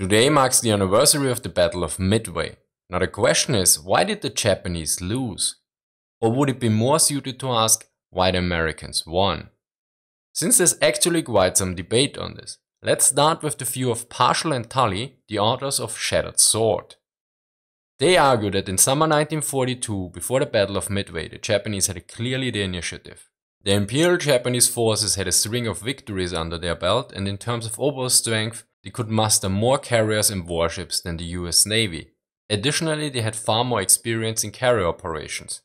Today marks the anniversary of the Battle of Midway. Now the question is, why did the Japanese lose? Or would it be more suited to ask why the Americans won? Since there's actually quite some debate on this, let's start with the view of Parshall and Tully, the authors of Shattered Sword. They argue that in summer 1942, before the Battle of Midway, the Japanese had clearly the initiative. The Imperial Japanese forces had a string of victories under their belt, and in terms of overall strength, they could muster more carriers and warships than the US Navy. Additionally, they had far more experience in carrier operations.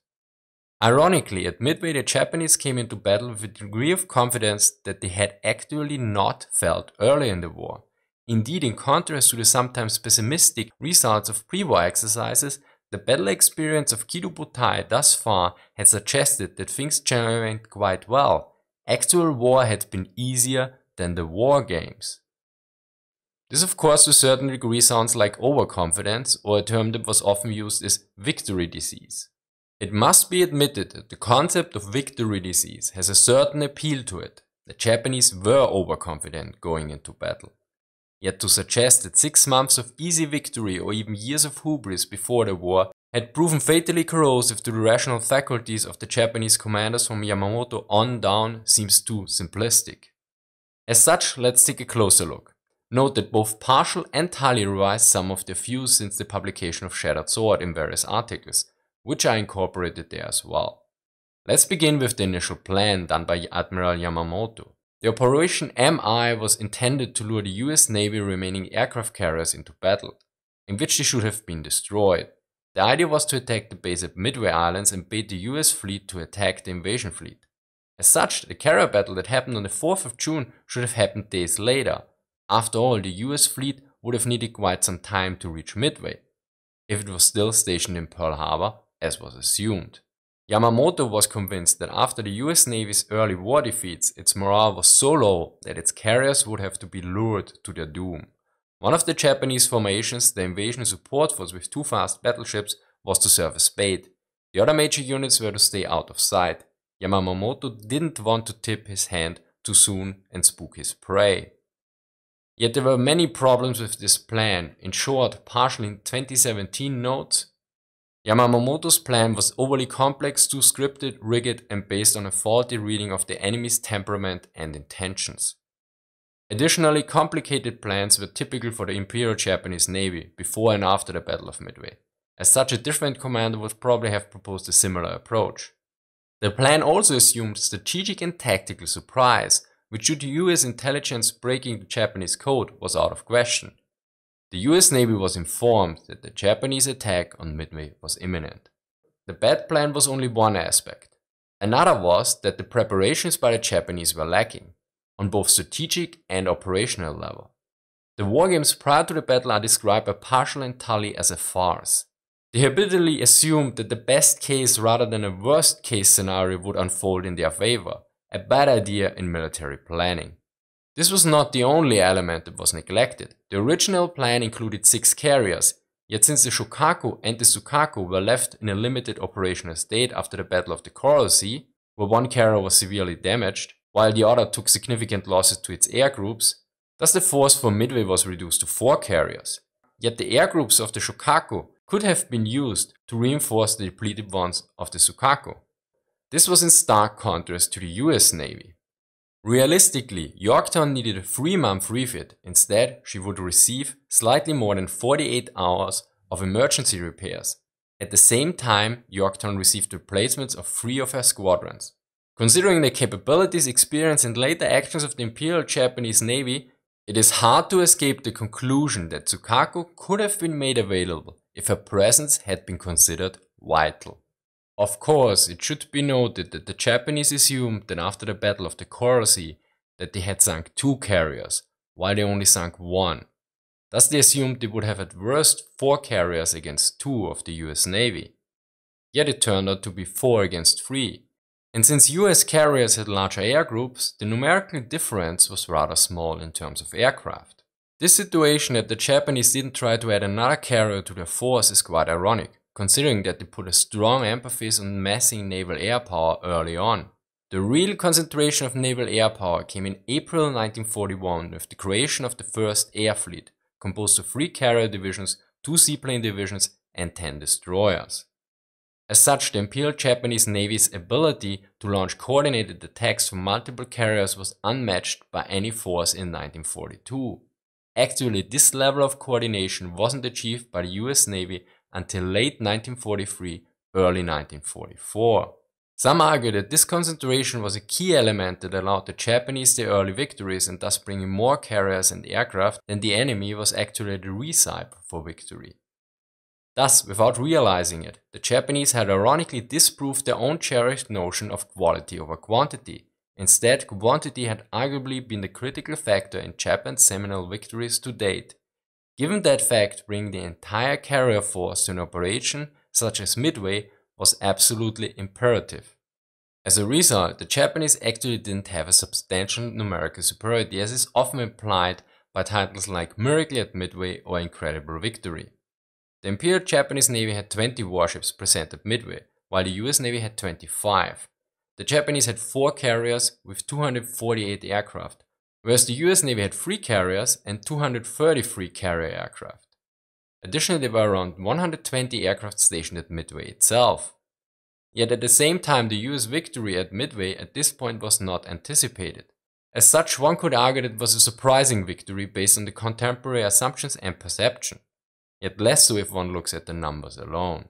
Ironically, at Midway the Japanese came into battle with a degree of confidence that they had actually not felt earlier in the war. Indeed, in contrast to the sometimes pessimistic results of pre-war exercises, the battle experience of Kido Butai thus far had suggested that things generally went quite well. Actual war had been easier than the war games. This of course to a certain degree sounds like overconfidence, or a term that was often used is victory disease. It must be admitted that the concept of victory disease has a certain appeal to it. The Japanese were overconfident going into battle. Yet to suggest that 6 months of easy victory or even years of hubris before the war had proven fatally corrosive to the rational faculties of the Japanese commanders from Yamamoto on down seems too simplistic. As such, let's take a closer look. Note that both Parshall and Tully revised some of their views since the publication of Shattered Sword in various articles, which I incorporated there as well. Let's begin with the initial plan done by Admiral Yamamoto. The Operation MI was intended to lure the US Navy remaining aircraft carriers into battle, in which they should have been destroyed. The idea was to attack the base at Midway Islands and bait the US fleet to attack the invasion fleet. As such, the carrier battle that happened on the 4th of June should have happened days later. After all, the US fleet would have needed quite some time to reach Midway, if it was still stationed in Pearl Harbor, as was assumed. Yamamoto was convinced that after the US Navy's early war defeats, its morale was so low that its carriers would have to be lured to their doom. One of the Japanese formations, the invasion support force with 2 fast battleships, was to serve as bait. The other major units were to stay out of sight. Yamamoto didn't want to tip his hand too soon and spook his prey. Yet there were many problems with this plan. In short, Parshall in 2017 notes, Yamamoto's plan was overly complex, too scripted, rigid, and based on a faulty reading of the enemy's temperament and intentions. Additionally, complicated plans were typical for the Imperial Japanese Navy before and after the Battle of Midway. As such, a different commander would probably have proposed a similar approach. The plan also assumed strategic and tactical surprise, which due to US intelligence breaking the Japanese code was out of question. The US Navy was informed that the Japanese attack on Midway was imminent. The bad plan was only one aspect. Another was that the preparations by the Japanese were lacking, on both strategic and operational level. The wargames prior to the battle are described by Parshall and Tully as a farce. They habitually assumed that the best case rather than a worst case scenario would unfold in their favor, a bad idea in military planning. This was not the only element that was neglected. The original plan included 6 carriers, yet since the Shokaku and the Zuikaku were left in a limited operational state after the Battle of the Coral Sea, where one carrier was severely damaged, while the other took significant losses to its air groups, thus the force for Midway was reduced to 4 carriers. Yet the air groups of the Shokaku could have been used to reinforce the depleted ones of the Zuikaku. This was in stark contrast to the US Navy. Realistically, Yorktown needed a 3-month refit. Instead, she would receive slightly more than 48 hours of emergency repairs. At the same time, Yorktown received replacements of 3 of her squadrons. Considering the capabilities, experience and later actions of the Imperial Japanese Navy, it is hard to escape the conclusion that Zuikaku could have been made available if her presence had been considered vital. Of course, it should be noted that the Japanese assumed that after the Battle of the Coral Sea that they had sunk 2 carriers, while they only sunk 1. Thus they assumed they would have at worst 4 carriers against 2 of the US Navy. Yet it turned out to be 4 against 3. And since US carriers had larger air groups, the numerical difference was rather small in terms of aircraft. This situation that the Japanese didn't try to add another carrier to their force is quite ironic, considering that they put a strong emphasis on massing naval air power early on. The real concentration of naval air power came in April 1941 with the creation of the first air fleet, composed of 3 carrier divisions, 2 seaplane divisions, and 10 destroyers. As such, the Imperial Japanese Navy's ability to launch coordinated attacks from multiple carriers was unmatched by any force in 1942. Actually, this level of coordination wasn't achieved by the US Navy until late 1943, early 1944. Some argue that this concentration was a key element that allowed the Japanese their early victories and thus bringing more carriers and aircraft than the enemy was actually the recipe for victory. Thus, without realizing it, the Japanese had ironically disproved their own cherished notion of quality over quantity. Instead, quantity had arguably been the critical factor in Japan's seminal victories to date. Given that fact, bringing the entire carrier force to an operation such as Midway was absolutely imperative. As a result, the Japanese actually didn't have a substantial numerical superiority, as is often implied by titles like Miracle at Midway or Incredible Victory. The Imperial Japanese Navy had 20 warships present at Midway, while the US Navy had 25. The Japanese had 4 carriers with 248 aircraft, whereas the US Navy had 3 carriers and 233 carrier aircraft. Additionally, there were around 120 aircraft stationed at Midway itself. Yet at the same time, the US victory at Midway at this point was not anticipated. As such, one could argue that it was a surprising victory based on the contemporary assumptions and perception. Yet less so if one looks at the numbers alone.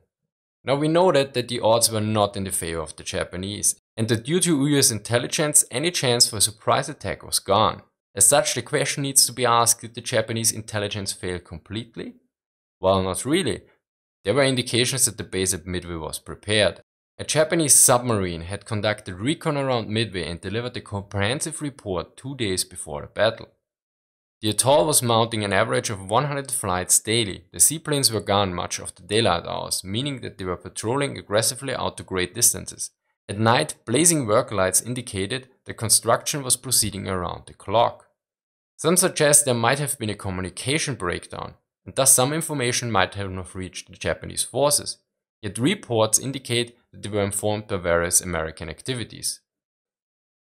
Now we know that the odds were not in the favor of the Japanese, and that due to US intelligence, any chance for a surprise attack was gone. As such, the question needs to be asked, did the Japanese intelligence fail completely? Well, not really. There were indications that the base at Midway was prepared. A Japanese submarine had conducted recon around Midway and delivered a comprehensive report 2 days before the battle. The atoll was mounting an average of 100 flights daily. The seaplanes were gone much of the daylight hours, meaning that they were patrolling aggressively out to great distances. At night, blazing work lights indicated the construction was proceeding around the clock. Some suggest there might have been a communication breakdown, and thus some information might have not reached the Japanese forces. Yet reports indicate that they were informed by various American activities.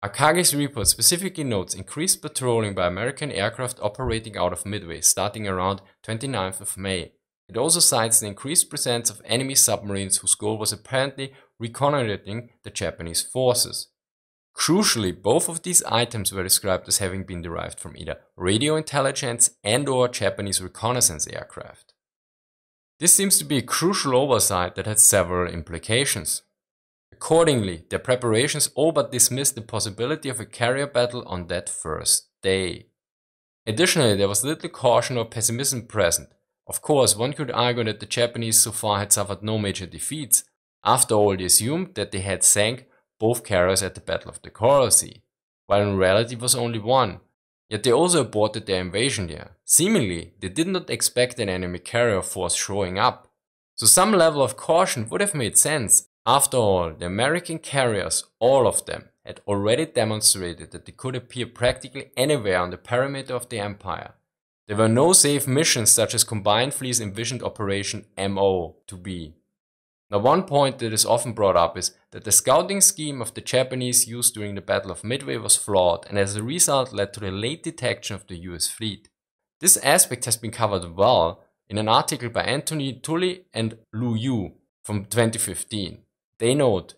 Akagi's report specifically notes increased patrolling by American aircraft operating out of Midway starting around 29th of May. It also cites the increased presence of enemy submarines whose goal was apparently reconnoitering the Japanese forces. Crucially, both of these items were described as having been derived from either radio intelligence and/or Japanese reconnaissance aircraft. This seems to be a crucial oversight that had several implications. Accordingly, their preparations all but dismissed the possibility of a carrier battle on that first day. Additionally, there was little caution or pessimism present. Of course, one could argue that the Japanese so far had suffered no major defeats. After all, they assumed that they had sank both carriers at the Battle of the Coral Sea, while in reality it was only one. Yet they also aborted their invasion there. Seemingly, they did not expect an enemy carrier force showing up. So some level of caution would have made sense. After all, the American carriers, all of them, had already demonstrated that they could appear practically anywhere on the perimeter of the empire. There were no safe missions such as Combined Fleet's envisioned Operation MO to be. Now, one point that is often brought up is that the scouting scheme of the Japanese used during the Battle of Midway was flawed and as a result led to the late detection of the US fleet. This aspect has been covered well in an article by Anthony Tully and Lu Yu from 2015. They note,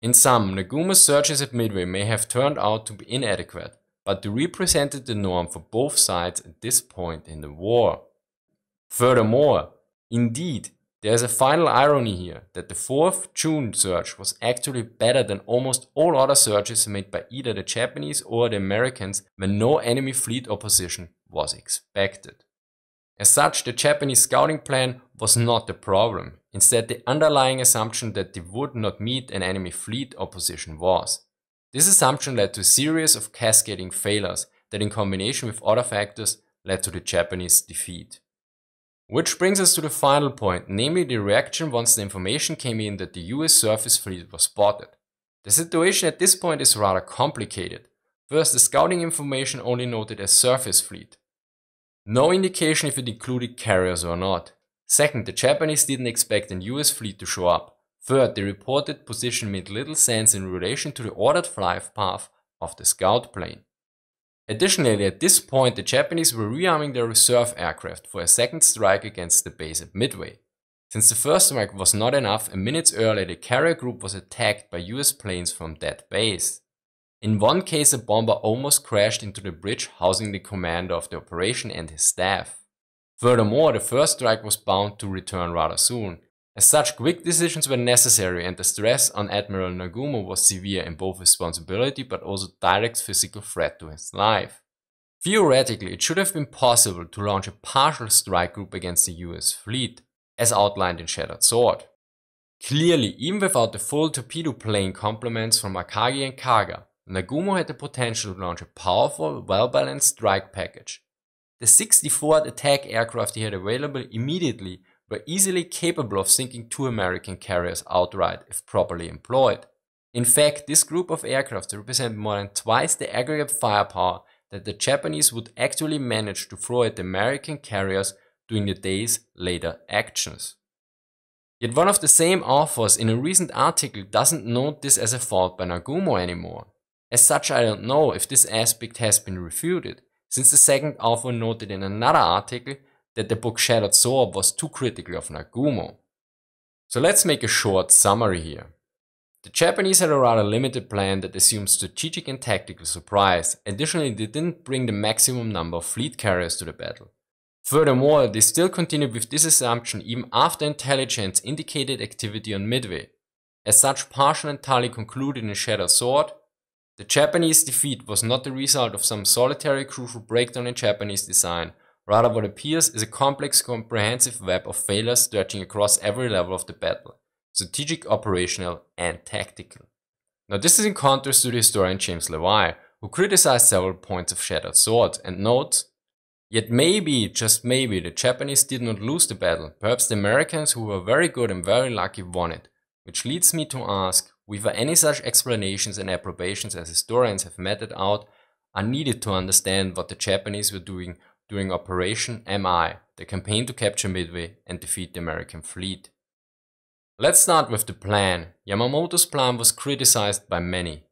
in sum, Nagumo's searches at Midway may have turned out to be inadequate, but they represented the norm for both sides at this point in the war. Furthermore, indeed, there is a final irony here that the 4th June search was actually better than almost all other searches made by either the Japanese or the Americans when no enemy fleet opposition was expected. As such, the Japanese scouting plan was not the problem. Instead, the underlying assumption that they would not meet an enemy fleet opposition was. This assumption led to a series of cascading failures that in combination with other factors led to the Japanese defeat. Which brings us to the final point, namely the reaction once the information came in that the US surface fleet was spotted. The situation at this point is rather complicated. First, the scouting information only noted a surface fleet. No indication if it included carriers or not. Second, the Japanese didn't expect an US fleet to show up. Third, the reported position made little sense in relation to the ordered flight path of the scout plane. Additionally, at this point the Japanese were rearming their reserve aircraft for a second strike against the base at Midway. Since the first strike was not enough, minutes earlier the carrier group was attacked by US planes from that base. In one case a bomber almost crashed into the bridge housing the commander of the operation and his staff. Furthermore, the first strike was bound to return rather soon. As such, quick decisions were necessary and the stress on Admiral Nagumo was severe in both responsibility but also direct physical threat to his life. Theoretically, it should have been possible to launch a partial strike group against the US fleet, as outlined in Shattered Sword. Clearly, even without the full torpedo plane complements from Akagi and Kaga, Nagumo had the potential to launch a powerful, well-balanced strike package. The 64 attack aircraft he had available immediately were easily capable of sinking 2 American carriers outright if properly employed. In fact, this group of aircraft represent more than twice the aggregate firepower that the Japanese would actually manage to throw at the American carriers during the day's later actions. Yet one of the same authors in a recent article doesn't note this as a fault by Nagumo anymore. As such, I don't know if this aspect has been refuted, since the second author noted in another article that the book Shattered Sword was too critical of Nagumo. So let's make a short summary here. The Japanese had a rather limited plan that assumed strategic and tactical surprise. Additionally, they didn't bring the maximum number of fleet carriers to the battle. Furthermore, they still continued with this assumption even after intelligence indicated activity on Midway. As such, Parshall and Tully concluded in Shattered Sword, the Japanese defeat was not the result of some solitary crucial breakdown in Japanese design. Rather, what appears is a complex, comprehensive web of failures stretching across every level of the battle, strategic, operational, and tactical. Now this is in contrast to the historian James Levy, who criticized several points of Shattered Sword and notes, "Yet maybe, just maybe, the Japanese did not lose the battle, perhaps the Americans who were very good and very lucky won it, which leads me to ask whether any such explanations and approbations as historians have meted out are needed to understand what the Japanese were doing during Operation MI, the campaign to capture Midway and defeat the American fleet." Let's start with the plan. Yamamoto's plan was criticized by many.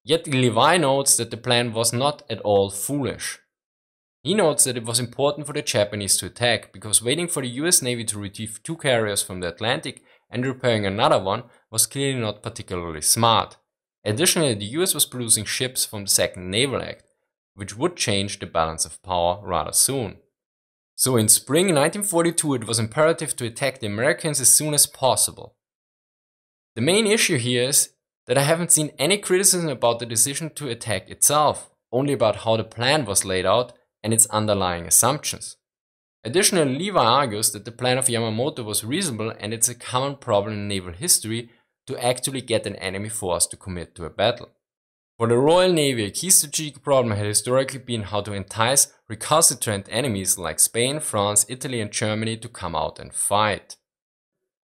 Yet Levy notes that the plan was not at all foolish. He notes that it was important for the Japanese to attack because waiting for the US Navy to retrieve 2 carriers from the Atlantic and repairing another one was clearly not particularly smart. Additionally, the US was producing ships from the Second Naval Act, which would change the balance of power rather soon. So in spring 1942 it was imperative to attack the Americans as soon as possible. The main issue here is that I haven't seen any criticism about the decision to attack itself, only about how the plan was laid out and its underlying assumptions. Additionally, Levy argues that the plan of Yamamoto was reasonable and it's a common problem in naval history to actually get an enemy force to commit to a battle. For the Royal Navy, a key strategic problem had historically been how to entice recalcitrant enemies like Spain, France, Italy and Germany to come out and fight.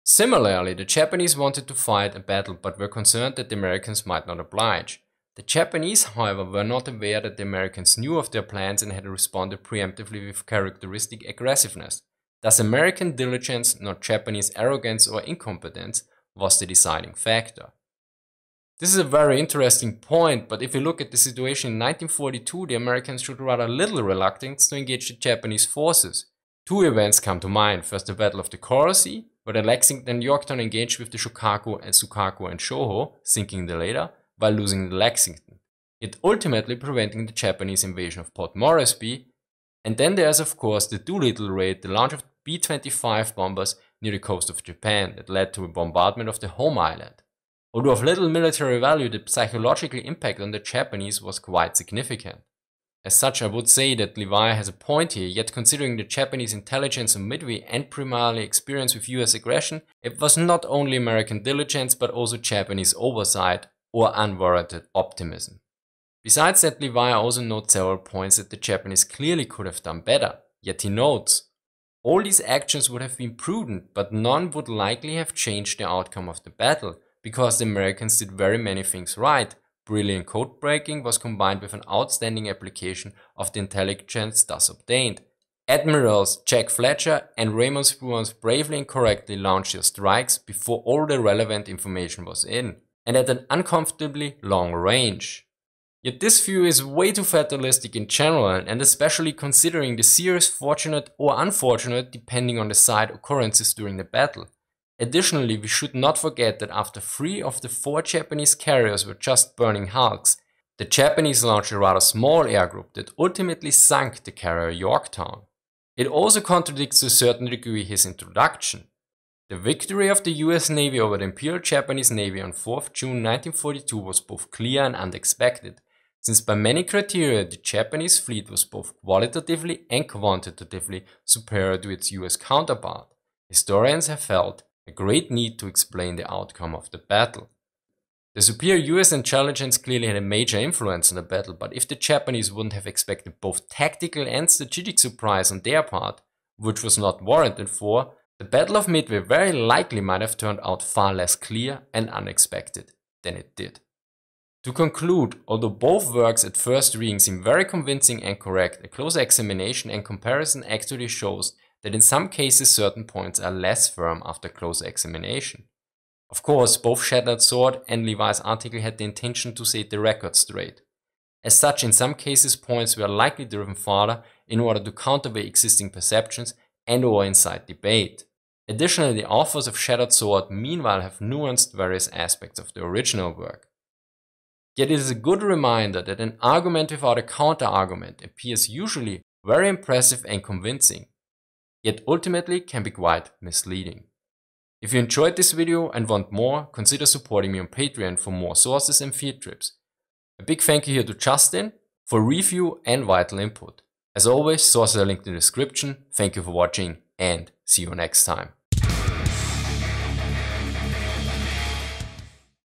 Similarly, the Japanese wanted to fight a battle but were concerned that the Americans might not oblige. The Japanese, however, were not aware that the Americans knew of their plans and had responded preemptively with characteristic aggressiveness. Thus, American diligence, not Japanese arrogance or incompetence, was the deciding factor. This is a very interesting point, but if you look at the situation in 1942, the Americans showed rather little reluctance to engage the Japanese forces. 2 events come to mind. First, the Battle of the Coral Sea, where the Lexington and Yorktown engaged with the Shokaku and Zuikaku and Shoho, sinking the later, while losing the Lexington, yet ultimately preventing the Japanese invasion of Port Moresby. And then there's of course the Doolittle raid, the launch of B-25 bombers near the coast of Japan that led to a bombardment of the home island. Although of little military value, the psychological impact on the Japanese was quite significant. As such, I would say that Levy has a point here, yet considering the Japanese intelligence on Midway and primarily experience with US aggression, it was not only American diligence but also Japanese oversight or unwarranted optimism. Besides that, Levy also notes several points that the Japanese clearly could have done better, yet he notes, all these actions would have been prudent, but none would likely have changed the outcome of the battle, because the Americans did very many things right. Brilliant code breaking was combined with an outstanding application of the intelligence thus obtained. Admirals Jack Fletcher and Raymond Spruance bravely and correctly launched their strikes before all the relevant information was in, and at an uncomfortably long range. Yet this view is way too fatalistic in general, and especially considering the serious fortunate or unfortunate, depending on the side, occurrences during the battle. Additionally, we should not forget that after 3 of the 4 Japanese carriers were just burning hulks, the Japanese launched a rather small air group that ultimately sunk the carrier Yorktown. It also contradicts to a certain degree his introduction. The victory of the US Navy over the Imperial Japanese Navy on 4th June 1942 was both clear and unexpected, since by many criteria the Japanese fleet was both qualitatively and quantitatively superior to its US counterpart. Historians have felt a great need to explain the outcome of the battle. The superior US intelligence clearly had a major influence on the battle, but if the Japanese wouldn't have expected both tactical and strategic surprise on their part, which was not warranted for, the Battle of Midway very likely might have turned out far less clear and unexpected than it did. To conclude, although both works at first reading seem very convincing and correct, a closer examination and comparison actually shows that in some cases certain points are less firm after closer examination. Of course, both Shattered Sword and Levi's article had the intention to set the record straight. As such, in some cases points were likely driven further in order to counterweigh existing perceptions and or incite debate. Additionally, the authors of Shattered Sword meanwhile have nuanced various aspects of the original work. Yet it is a good reminder that an argument without a counter-argument appears usually very impressive and convincing, yet ultimately can be quite misleading. If you enjoyed this video and want more, consider supporting me on Patreon for more sources and field trips. A big thank you here to Justin for review and vital input. As always, sources are linked in the description. Thank you for watching and see you next time.